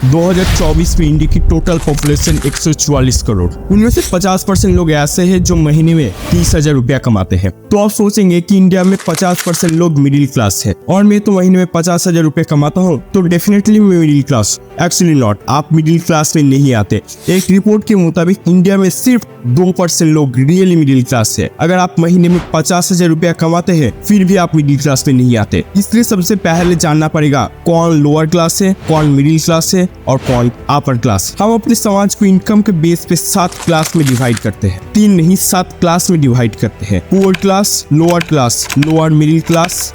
2024 में इंडिया की total population 144 crore. उनमें से 50% लोग ऐसे हैं जो महीने में 30,000 रुपया कमाते हैं। तो आप सोचेंगे कि इंडिया में 50% लोग मिडिल क्लास है और मैं तो महीने में 50,000 रुपया कमाता हूँ तो डेफिनेटली मैं मिडिल क्लास। एक्चुअली नॉट, आप मिडिल क्लास में नहीं आते। एक रिपोर्ट के मुताबिक इंडिया में सिर्फ 2% लोग रियली मिडिल क्लास है। अगर आप महीने में 50,000 रुपया कमाते हैं फिर भी आप मिडिल क्लास में नहीं आते। इसलिए सबसे पहले जानना पड़ेगा कौन लोअर क्लास है, कौन मिडिल क्लास है और कौन अपर क्लास। हम अपने समाज को इनकम के बेस पे 7 क्लास में डिवाइड करते हैं, 3 नहीं 7 क्लास में डिवाइड करते हैं। Poor class, lower middle class,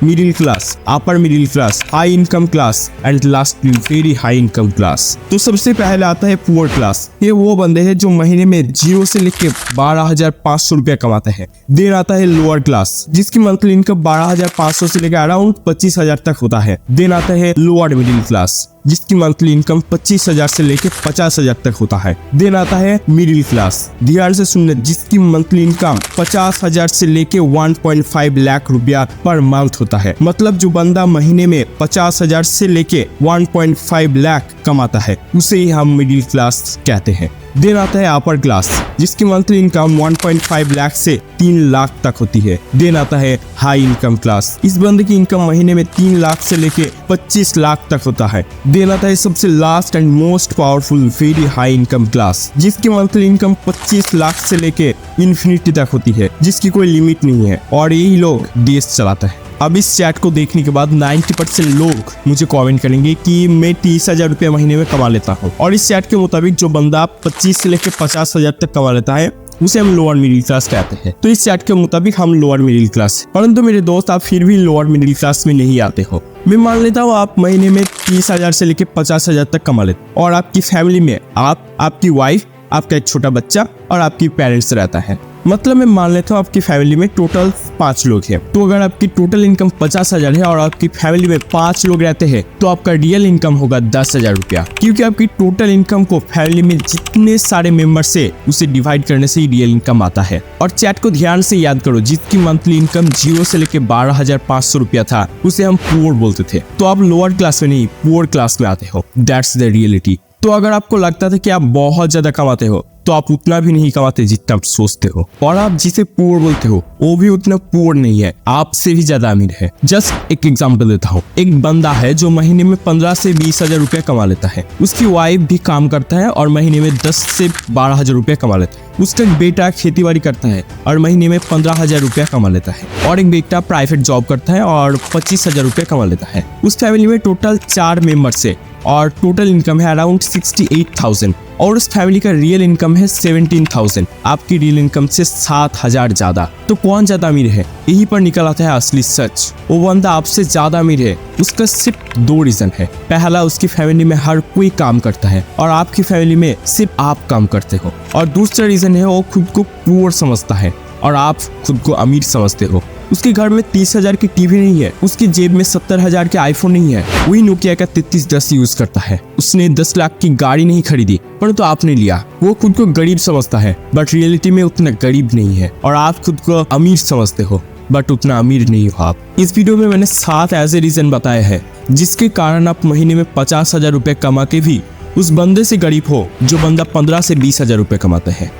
upper middle class, high income class and lastly very high income class. तो सबसे पहले आता है पुअर क्लास। ये वो बंदे हैं जो महीने में 0 से लेके 12,500 रुपया कमाते हैं। देन आता है लोअर क्लास जिसकी मंथली इनकम 12,500 से लेकर अराउंड 25,000 तक होता है। देन आता है लोअर मिडिल क्लास जिसकी मंथली इनकम 25,000 से लेके 50,000 तक होता है। देन आता है मिडिल क्लास, ध्यान से सुनने, जिसकी मंथली इनकम 50,000 से लेके 1.5 लाख रुपया पर मंथ होता है। मतलब जो बंदा महीने में 50,000 से लेके 1.5 लाख कमाता है उसे ही हम मिडिल क्लास कहते हैं। देन आता है अपर क्लास जिसकी मंथली इनकम 1.5 लाख से 3 लाख तक होती है। देन आता है हाई इनकम क्लास, इस बंदे की इनकम महीने में 3 लाख से लेके 25 लाख तक होता है। देन आता है सबसे last and most powerful very high income class जिसकी मंथली इनकम 25 लाख से लेके इन्फिनिटी तक होती है, जिसकी कोई लिमिट नहीं है और यही लोग देश चलाता है। अब इस चैट को देखने के बाद 90% लोग मुझे कमेंट करेंगे कि मैं 30,000 रुपये महीने में कमा लेता हूँ। और इस चैट के मुताबिक जो बंदा 25 से लेकर 50,000 तक कमा लेता है उसे हम लोअर मिडिल क्लास कहते हैं। तो इस चैट के मुताबिक हम लोअर मिडिल क्लास है। परंतु मेरे दोस्त, आप फिर भी लोअर मिडिल क्लास में नहीं आते हो। मैं मान लेता हूँ आप महीने में 30,000 से लेकर 50,000 तक कमा लेते और आपकी फैमिली में आप, आपकी वाइफ, आपका एक छोटा बच्चा और आपकी पेरेंट्स रहता है। मतलब मैं मान लेता हूँ आपकी फैमिली में टोटल 5 लोग हैं। तो अगर आपकी टोटल इनकम 50,000 है और आपकी फैमिली में 5 लोग रहते हैं तो आपका रियल इनकम होगा 10,000 रुपया, क्योंकि आपकी टोटल इनकम को फैमिली में जितने सारे मेंबर्स से उसे डिवाइड करने से ही रियल इनकम आता है। और चैट को ध्यान से याद करो, जिसकी मंथली इनकम 0 से लेके 12,500 रुपया था उसे हम पुअर बोलते थे। तो आप लोअर क्लास में नहीं पुअर क्लास में आते हो। That's the reality. तो अगर आपको लगता था कि आप बहुत ज्यादा कमाते हो तो आप उतना भी नहीं कमाते जितना आप सोचते हो, और आप जिसे पुअर बोलते हो वो भी उतना पुअर नहीं है, आपसे भी ज्यादा अमीर है। जस्ट एक एग्जांपल देता हूँ। एक बंदा है जो महीने में 15 से 20,000 रुपया कमा लेता है। उसकी वाइफ भी काम करता है और महीने में 10 से 12,000 रुपया कमा लेता है। उसका एक बेटा खेतीबाड़ी करता है और महीने में 15,000 रुपया कमा लेता है, और एक बेटा प्राइवेट जॉब करता है और 25,000 रुपया कमा लेता है। उस फैमिली में टोटल 4 मेंबर्स है और टोटल इनकम है अराउंड 68,000 और उस फैमिली का रियल इनकम है 17,000। आपकी रियल इनकम से 7,000 ज्यादा। तो कौन ज्यादा अमीर है? यहीं पर निकल आता है असली सच। वो बंदा आपसे ज्यादा अमीर है, उसका सिर्फ 2 रीजन है। पहला, उसकी फैमिली में हर कोई काम करता है और आपकी फैमिली में सिर्फ आप काम करते हो। और दूसरा रीजन है वो खुद को पुअर समझता है और आप खुद को अमीर समझते हो। उसके घर में 30,000 की टीवी नहीं है, उसकी जेब में 70,000 के आईफोन नहीं है, वही नोकिया का 3310 यूज करता है। उसने 10 लाख की गाड़ी नहीं खरीदी परंतु आपने लिया। वो खुद को गरीब समझता है बट रियलिटी में उतना गरीब नहीं है, और आप खुद को अमीर समझते हो बट उतना अमीर नहीं हो आप। इस वीडियो में मैंने 7 ऐसे रीजन बताए हैं जिसके कारण आप महीने में 50,000 रुपए कमा के भी उस बंदे से गरीब हो जो बंदा 15 से 20,000 रुपए कमाता है।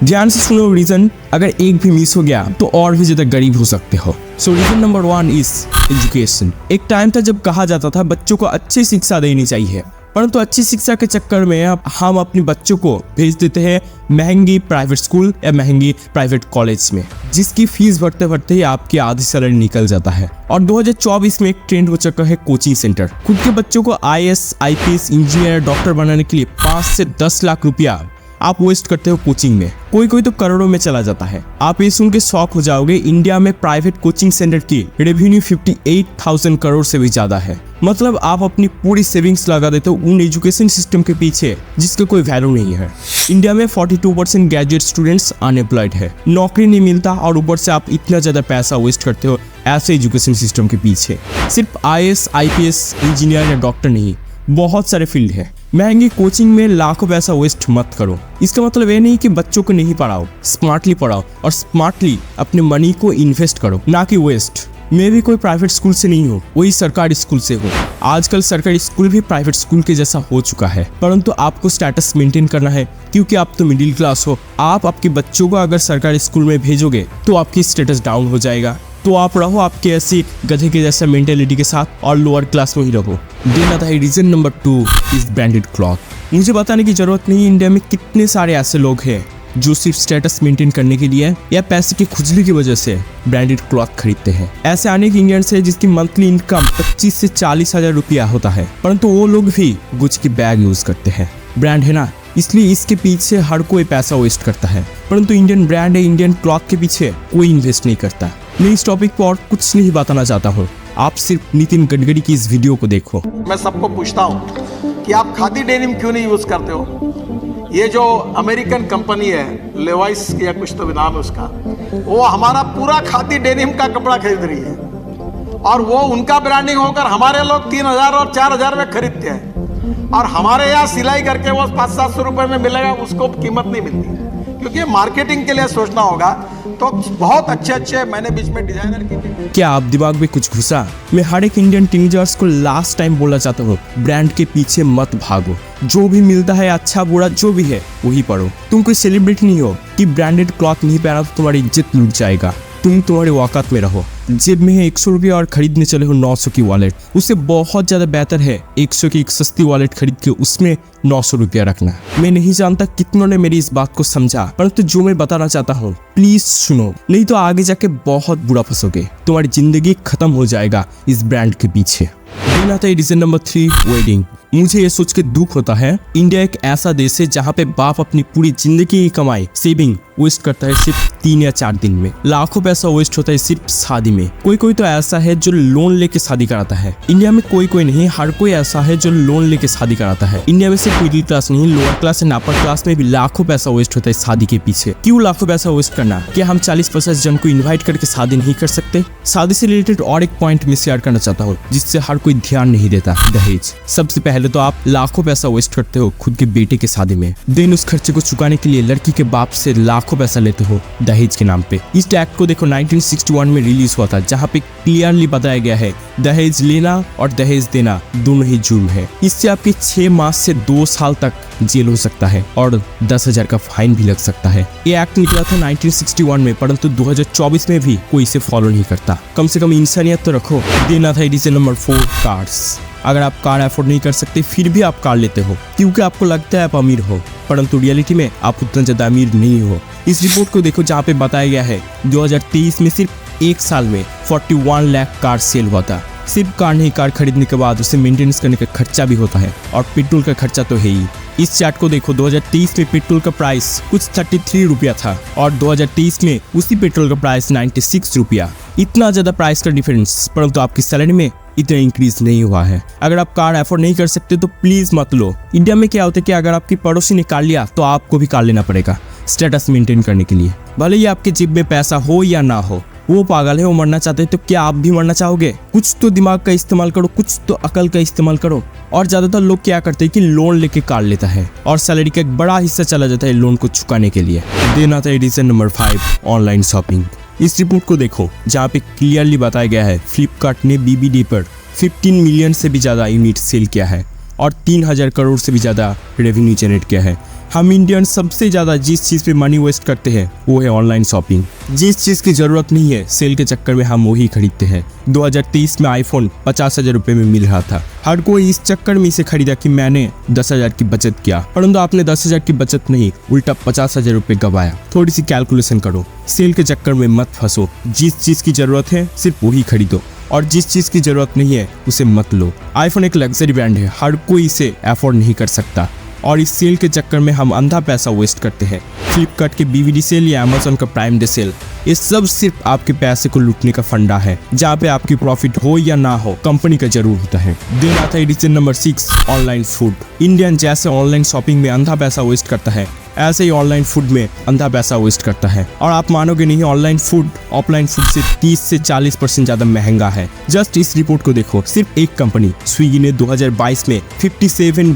ध्यान से सुनो रीजन, अगर एक भी मिस हो गया तो और भी ज्यादा गरीब हो सकते हो। सो रीजन नंबर 1 इज एजुकेशन। एक टाइम था जब कहा जाता था बच्चों को अच्छी शिक्षा देनी चाहिए, परंतु अच्छी शिक्षा के चक्कर में अब हम अपने बच्चों को भेज देते हैं महंगी प्राइवेट स्कूल या महंगी प्राइवेट कॉलेज में, जिसकी फीस भरते भरते ही आपकी आधी सैलरी निकल जाता है। और 2024 में एक ट्रेंड हो चुका है कोचिंग सेंटर। खुद के बच्चों को IAS, IPS, इंजीनियर, डॉक्टर बनाने के लिए 5 से 10 लाख रुपया आप वेस्ट करते हो कोचिंग में। कोई तो करोड़ों में चला जाता है। आप ये सुन के शॉक हो जाओगे, इंडिया में प्राइवेट कोचिंग सेंटर की रेवेन्यू 58,000 करोड़ से भी ज्यादा है। मतलब आप अपनी पूरी सेविंग्स लगा देते हो उन एजुकेशन सिस्टम के पीछे जिसका कोई वैल्यू नहीं है। इंडिया में 42% ग्रेजुएट स्टूडेंट्स अनएम्प्लॉयड है, नौकरी नहीं मिलता और ऊपर से आप इतना ज्यादा पैसा वेस्ट करते हो ऐसे एजुकेशन सिस्टम के पीछे। सिर्फ IAS, IPS, इंजीनियर या डॉक्टर नहीं, बहुत सारे फील्ड है। महंगी कोचिंग में लाखों पैसा वेस्ट मत करो। इसका मतलब ये नहीं कि बच्चों को नहीं पढ़ाओ, स्मार्टली पढ़ाओ और स्मार्टली अपने मनी को इन्वेस्ट करो, ना कि वेस्ट। मैं भी कोई प्राइवेट स्कूल से नहीं हूँ, वही सरकारी स्कूल से हूँ। आजकल सरकारी स्कूल भी प्राइवेट स्कूल के जैसा हो चुका है, परंतु आपको स्टेटस मेंटेन करना है क्योंकि आप तो मिडिल क्लास हो। आप आपके बच्चों को अगर सरकारी स्कूल में भेजोगे तो आपकी स्टेटस डाउन हो जाएगा। तो आप रहो आपके ऐसी गधे के जैसा मेंटेलिटी के साथ और लोअर क्लास में ही रहो। देना था reason number 2 is branded cloth. मुझे बताने की जरूरत नहीं, इंडिया में कितने सारे ऐसे लोग हैं जो सिर्फ स्टेटस मेंटेन करने के लिए या पैसे की खुजली की वजह से ब्रांडेड क्लॉथ खरीदते हैं। ऐसे अनेक इंडियंस हैं जिसकी मंथली इनकम 25 से 40 हजार रुपया होता है, परंतु वो लोग भी गुच की बैग यूज करते हैं। ब्रांड है ना, इसलिए इसके पीछे हर कोई पैसा वेस्ट करता है, परंतु इंडियन ब्रांड है, इंडियन क्लॉथ के पीछे कोई इन्वेस्ट नहीं करता। मैं इस टॉपिक पर और कुछ नहीं बताना चाहता हूँ, आप सिर्फ नितिन गडकरी की इस वीडियो को देखो। मैं सबको पूछता हूँ कि आप खादी डेनिम क्यों नहीं यूज करते हो? ये जो अमेरिकन कंपनी है लेवाइस या कुछ तो नाम है उसका, वो हमारा पूरा खादी डेनिम का कपड़ा खरीद रही है और वो उनका ब्रांडिंग होकर हमारे लोग 3000 और 4000 में खरीदते हैं और हमारे यहाँ सिलाई करके वो 500-700 रुपए में मिलेगा, उसको कीमत नहीं मिलती। क्योंकि मार्केटिंग के लिए सोचना होगा तो बहुत अच्छे मैंने बीच में डिजाइनर की। क्या आप दिमाग में कुछ घुसा? मैं हर एक इंडियन टीनेजर्स को लास्ट टाइम बोलना चाहता हूँ, ब्रांड के पीछे मत भागो। जो भी मिलता है अच्छा बुरा जो भी है वही पढ़ो। तुम कोई सेलिब्रिटी नहीं हो कि ब्रांडेड क्लॉथ नहीं पहना तो तुम्हारी इज्जत लूट जाएगा। तुम तुम्हारे औकात में रहो। जेब में है 100 रुपया और खरीदने चले हो 900 की वॉलेट, उससे बहुत ज्यादा बेहतर है 100 की एक सस्ती वॉलेट खरीद के उसमें 900 रुपया रखना। मैं नहीं जानता कितनों ने मेरी इस बात को समझा, परंतु जो मैं बताना चाहता हूँ प्लीज सुनो, नहीं तो आगे जाके बहुत बुरा फंसोगे। तुम्हारी जिंदगी खत्म हो जाएगा इस ब्रांड के पीछे। आता है रीजन नंबर 3 वेडिंग। मुझे ये सोच के दुख होता है, इंडिया एक ऐसा देश है जहाँ पे बाप अपनी पूरी जिंदगी की कमाई सेविंग वेस्ट करता है सिर्फ 3 या 4 दिन में। लाखों पैसा वेस्ट होता है सिर्फ शादी में। कोई तो ऐसा है जो लोन लेके शादी कराता है। इंडिया में कोई नहीं, हर कोई ऐसा है जो लोन लेके शादी कराता है। इंडिया में सिर्फ मिडिल क्लास नहीं, lower class and upper class में भी लाखों पैसा वेस्ट होता है शादी के पीछे। क्यों लाखों पैसा वेस्ट करना? क्या हम 40-50 जन को इन्वाइट करके शादी नहीं कर सकते? शादी से रिलेटेड और एक पॉइंट मैं शेयर करना चाहता हूँ जिससे हर कोई ध्यान नहीं देता, दहेज। सबसे पहले तो आप लाखों पैसा वेस्ट करते हो खुद के बेटे के शादी में, देन उस खर्चे को चुकाने के लिए लड़की के बाप से लाखों पैसा लेते हो दहेज के नाम पे। इस एक्ट को देखो 1961 में रिलीज हुआ था, जहाँ पे क्लियरली बताया गया है दहेज लेना और दहेज देना दोनों ही जुर्म है। इससे आपके 6 माह से 2 साल तक जेल हो सकता है और 10,000 का फाइन भी लग सकता है। ये एक्ट निकला था 1961 में, परंतु 2024 में भी कोई इसे फॉलो नहीं करता। कम से कम इंसानियत तो रखो। देना था रीजन नंबर 4 कार्स। अगर आप कार अफोर्ड नहीं कर सकते फिर भी आप कार लेते हो क्योंकि आपको लगता है आप अमीर हो, परंतु रियलिटी में आप उतना ज्यादा अमीर नहीं हो। इस रिपोर्ट को देखो जहाँ पे बताया गया है 2023 में सिर्फ 1 साल में 41 लाख कार सेल हुआ था। सिर्फ कार नहीं, कार खरीदने के बाद उसे मेंटेनेंस करने का खर्चा भी होता है और पेट्रोल का खर्चा तो है ही। इस चार्ट को देखो 2023 में पेट्रोल का प्राइस कुछ 33 रुपया था और 2023 में उसी पेट्रोल का प्राइस 96 रुपया। इतना ज्यादा प्राइस का डिफरेंस, परंतु आपकी सैलरी में इतना इंक्रीज नहीं हुआ है। अगर आप कार अफोर्ड नहीं कर सकते तो प्लीज मत लो। इंडिया में क्या होता है कि अगर आपकी पड़ोसी ने कार लिया तो आपको भी कार लेना पड़ेगा स्टेटस मेंटेन करने के लिए, भले ही आपके जेब में पैसा हो या ना हो। वो पागल है, वो मरना चाहते हैं तो क्या आप भी मरना चाहोगे? कुछ तो दिमाग का इस्तेमाल करो, कुछ तो अकल का इस्तेमाल करो। और ज्यादातर लोग क्या करते हैं कि लोन लेके कार लेता है और सैलरी का एक बड़ा हिस्सा चला जाता है लोन को चुकाने के लिए। देना था रीजन नंबर 5 ऑनलाइन शॉपिंग। इस रिपोर्ट को देखो जहाँ पे क्लियरली बताया गया है फ्लिपकार्ट ने BBD पर 15 मिलियन से भी ज़्यादा यूनिट सेल किया है और 3000 करोड़ से भी ज़्यादा रेवेन्यू जनरेट किया है। हम इंडियन सबसे ज़्यादा जिस चीज़ पे मनी वेस्ट करते हैं वो है ऑनलाइन शॉपिंग। जिस चीज़ की ज़रूरत नहीं है सेल के चक्कर में हम वही खरीदते हैं। 2023 में आईफोन 50,000 रुपये में मिल रहा था। हर कोई इस चक्कर में इसे खरीदा कि मैंने 10,000 की बचत किया, परंतु आपने 10,000 की बचत नहीं, उल्टा 50,000 रुपये गवाया। थोड़ी सी कैलकुलेशन करो, सेल के चक्कर में मत फंसो। जिस चीज़ की ज़रूरत है सिर्फ वही खरीदो और जिस चीज़ की ज़रूरत नहीं है उसे मत लो। आईफोन एक लग्जरी ब्रांड है, हर कोई इसे अफोर्ड नहीं कर सकता और इस सेल के चक्कर में हम अंधा पैसा वेस्ट करते हैं। फ्लिपकार्ट के BBD सेल या अमेजोन का प्राइम डे सेल, ये सब सिर्फ आपके पैसे को लूटने का फंडा है, जहाँ पे आपकी प्रॉफिट हो या ना हो कंपनी का जरूर होता है। देन आता है reason number 6 online food. Indian जैसे ऑनलाइन शॉपिंग में अंधा पैसा वेस्ट करता है, ऐसे ही ऑनलाइन फूड में अंधा पैसा वेस्ट करता है। और आप मानोगे नहीं, ऑनलाइन फूड ऑफलाइन फूड से 30 से 40% ज्यादा महंगा है। जस्ट इस रिपोर्ट को देखो, सिर्फ एक कंपनी स्विगी ने 2022 में 57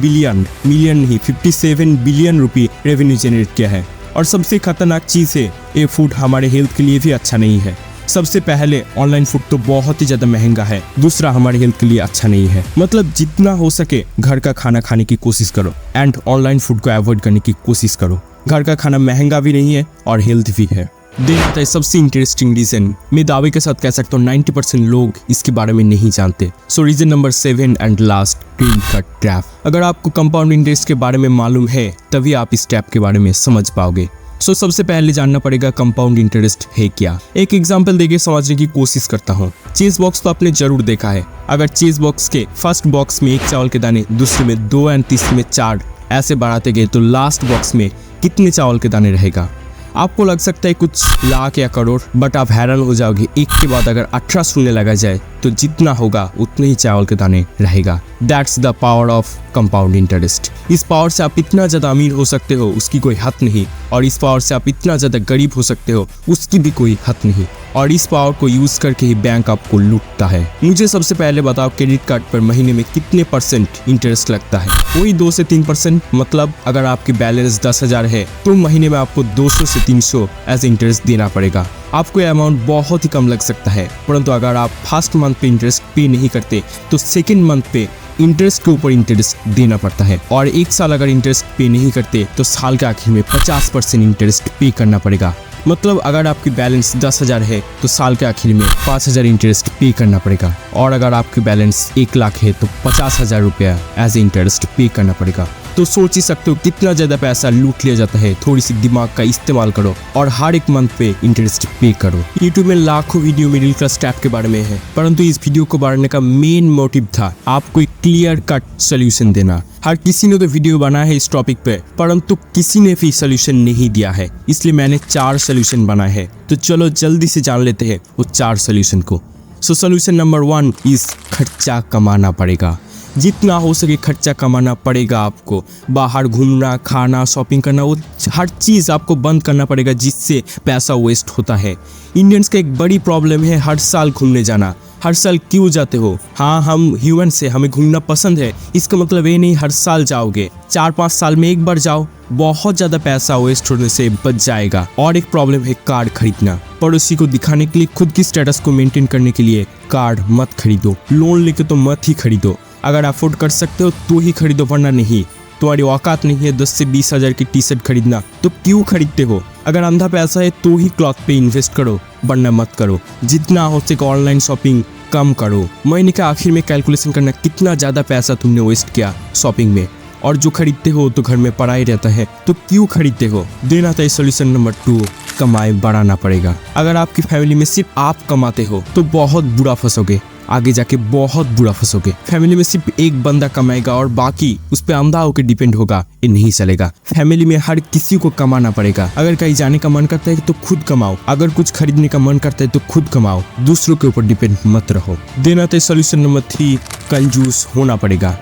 बिलियन रुपये रेवेन्यू जनरेट किया है। और सबसे खतरनाक चीज है, ये फूड हमारे हेल्थ के लिए भी अच्छा नहीं है। सबसे पहले ऑनलाइन फूड तो बहुत ही ज्यादा महंगा है, दूसरा हमारे हेल्थ के लिए अच्छा नहीं है। मतलब जितना हो सके घर का खाना खाने की कोशिश करो एंड ऑनलाइन फूड को अवॉइड करने की कोशिश करो। घर का खाना महंगा भी नहीं है और हेल्थ भी है। देखता है सबसे इंटरेस्टिंग रीजन, मैं दावे के साथ कह सकता हूँ 90% लोग इसके बारे में नहीं जानते। So reason number 7 and last, credit card trap. अगर आपको कंपाउंड इंटरेस्ट के बारे में मालूम है तभी आप इस ट्रैप के बारे में समझ पाओगे। सो सबसे पहले जानना पड़ेगा कंपाउंड इंटरेस्ट है क्या। एक एग्जांपल देके समझने की कोशिश करता हूँ। चीज बॉक्स तो आपने जरूर देखा है। अगर चीज बॉक्स के फर्स्ट बॉक्स में 1 चावल के दाने, दूसरे में 2 एंड तीसरे में 4 ऐसे बढ़ाते गए तो लास्ट बॉक्स में कितने चावल के दाने रहेगा। आपको लग सकता है कुछ लाख या करोड़, बट आप हैरान हो जाओगे। एक के बाद अगर 18 शून्य लगा जाए तो जितना होगा उतने ही चावल के दाने रहेगा। That's the power of compound interest. इस पावर से आप इतना ज्यादा अमीर हो सकते हो उसकी कोई हद नहीं, और इस पावर से आप इतना ज्यादा गरीब हो सकते हो उसकी भी कोई हद नहीं, और इस पावर को यूज करके ही बैंक आपको लूटता है। मुझे सबसे पहले बताओ क्रेडिट कार्ड पर महीने में कितने % इंटरेस्ट लगता है। वही 2 से 3%। मतलब अगर आपकी बैलेंस 10,000 है तो महीने में आपको 200 से 300 एज इंटरेस्ट देना पड़ेगा। आपको यह अमाउंट बहुत ही कम लग सकता है, परंतु अगर आप फर्स्ट मंथ पे इंटरेस्ट पे नहीं करते तो सेकेंड मंथ पे इंटरेस्ट के ऊपर इंटरेस्ट देना पड़ता है, और 1 साल अगर इंटरेस्ट पे नहीं करते तो साल के आखिर में 50% इंटरेस्ट पे करना पड़ेगा। मतलब अगर आपकी बैलेंस 10,000 है तो साल के आखिर में 5,000 इंटरेस्ट पे करना पड़ेगा, और अगर आपकी बैलेंस 1 लाख है तो 50,000 रुपया एज इंटरेस्ट पे करना पड़ेगा। तो सोच ही सकते हो कितना ज्यादा पैसा लूट लिया जाता है। थोड़ी सी दिमाग का इस्तेमाल करो और हर एक मंथ पे इंटरेस्ट पे करो। यूट्यूब में लाखों वीडियो मिडिल क्लास ट्रैप के बारे में है, परंतु इस वीडियो को बनाने का मेन मोटिव था आपको एक क्लियर कट सोल्यूशन देना। हर किसी ने तो वीडियो बनाया है इस टॉपिक पे, परंतु किसी ने भी सोल्यूशन नहीं दिया है, इसलिए मैंने 4 सोल्यूशन बनाए हैं। तो चलो जल्दी से जान लेते हैं वो 4 सोल्यूशन को। सो सोल्यूशन नंबर 1 इज खर्चा कमाना पड़ेगा। जितना हो सके खर्चा कमाना पड़ेगा आपको। बाहर घूमना, खाना, शॉपिंग करना, वो हर चीज़ आपको बंद करना पड़ेगा जिससे पैसा वेस्ट होता है। इंडियंस का एक बड़ी प्रॉब्लम है हर साल घूमने जाना। हर साल क्यों जाते हो? हाँ, हम ह्यूमन से हमें घूमना पसंद है, इसका मतलब ये नहीं हर साल जाओगे। 4-5 साल में एक बार जाओ, बहुत ज़्यादा पैसा वेस्ट होने से बच जाएगा। और एक प्रॉब्लम है कार्ड खरीदना। पड़ोसी को दिखाने के लिए, खुद की स्टेटस को मेंटेन करने के लिए कार्ड मत खरीदो। लोन लेके तो मत ही खरीदो। अगर अफोर्ड कर सकते हो तो ही खरीदो, वरना नहीं। तुम्हारी औकात नहीं है 10 से 20 हज़ार की टी शर्ट खरीदना तो क्यों खरीदते हो? अगर अंधा पैसा है तो ही क्लॉथ पे इन्वेस्ट करो, वरना मत करो। जितना हो सके ऑनलाइन शॉपिंग कम करो। महीने के आखिर में कैलकुलेशन करना कितना ज़्यादा पैसा तुमने वेस्ट किया शॉपिंग में, और जो खरीदते हो तो घर में पड़ा ही रहता है तो क्यों खरीदते हो? देना था सोल्यूशन नंबर 2, कमाई बढ़ाना पड़ेगा। अगर आपकी फैमिली में सिर्फ आप कमाते हो तो बहुत बुरा फंसोगे, आगे जाके बहुत बुरा फंसोगे। फैमिली में सिर्फ एक बंदा कमाएगा और बाकी उस पर अंधा होकर डिपेंड होगा, ये नहीं चलेगा। फैमिली में हर किसी को कमाना पड़ेगा। अगर कहीं जाने का मन करता है तो खुद कमाओ, अगर कुछ खरीदने का मन करता है तो खुद कमाओ, दूसरों के ऊपर डिपेंड मत रहो। देना था सोल्यूशन नंबर 3, कंजूस होना पड़ेगा।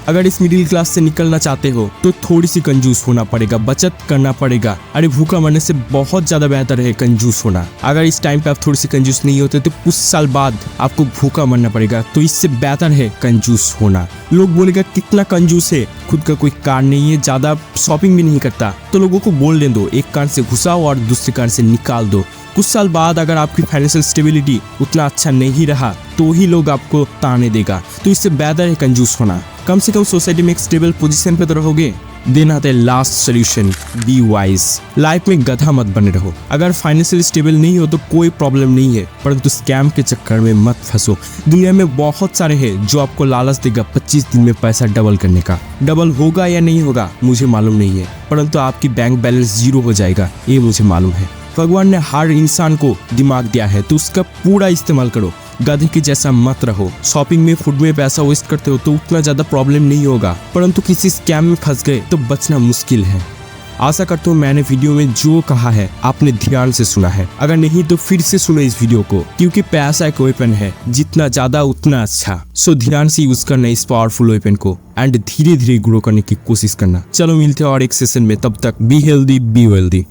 अगर इस मिडिल क्लास से निकलना चाहते हो तो थोड़ी सी कंजूस होना पड़ेगा, बचत करना पड़ेगा। अरे भूखा मरने से बहुत ज़्यादा बेहतर है कंजूस होना। अगर इस टाइम पे आप थोड़ी सी कंजूस नहीं होते तो कुछ साल बाद आपको भूखा मरना पड़ेगा, तो इससे बेहतर है कंजूस होना। लोग बोलेगा कितना कंजूस है, खुद का कोई कार नहीं है, ज़्यादा शॉपिंग भी नहीं करता, तो लोगों को बोलने दो, एक कान से घुसाओ और दूसरे कान से निकाल दो। कुछ साल बाद अगर आपकी फाइनेंशियल स्टेबिलिटी उतना अच्छा नहीं रहा तो ही लोग आपको ताने देगा, तो इससे बेहतर है कंजूस होना। कम से कम सोसाइटी में एक स्टेबल पोजीशन पे तो रहोगे। देना था last solution, be wise. Life में गधा मत बने रहो। अगर फाइनेंशियल स्टेबल नहीं हो तो कोई प्रॉब्लम नहीं है, परंतु स्कैम के चक्कर में मत फंसो। दुनिया में बहुत सारे हैं जो आपको लालच देगा 25 दिन में पैसा डबल करने का। डबल होगा या नहीं होगा मुझे मालूम नहीं है, परंतु आपकी बैंक बैलेंस 0 हो जाएगा, ये मुझे मालूम है। भगवान ने हर इंसान को दिमाग दिया है तो उसका पूरा इस्तेमाल करो। गधे के जैसा मत रहो। शॉपिंग में, फूड में पैसा वेस्ट करते हो तो उतना ज़्यादा प्रॉब्लम नहीं होगा, परंतु किसी स्कैम में फंस गए तो बचना मुश्किल है। आशा करता हूँ मैंने वीडियो में जो कहा है आपने ध्यान से सुना है। अगर नहीं तो फिर से सुनो इस वीडियो को, क्योंकि पैसा एक वेपन है, जितना ज़्यादा उतना अच्छा। सो ध्यान से यूज करना इस पावरफुल वेपन को एंड धीरे धीरे ग्रो करने की कोशिश करना। चलो मिलते हैं और एक सेशन में, तब तक बी हेल्दी बी वेल्दी।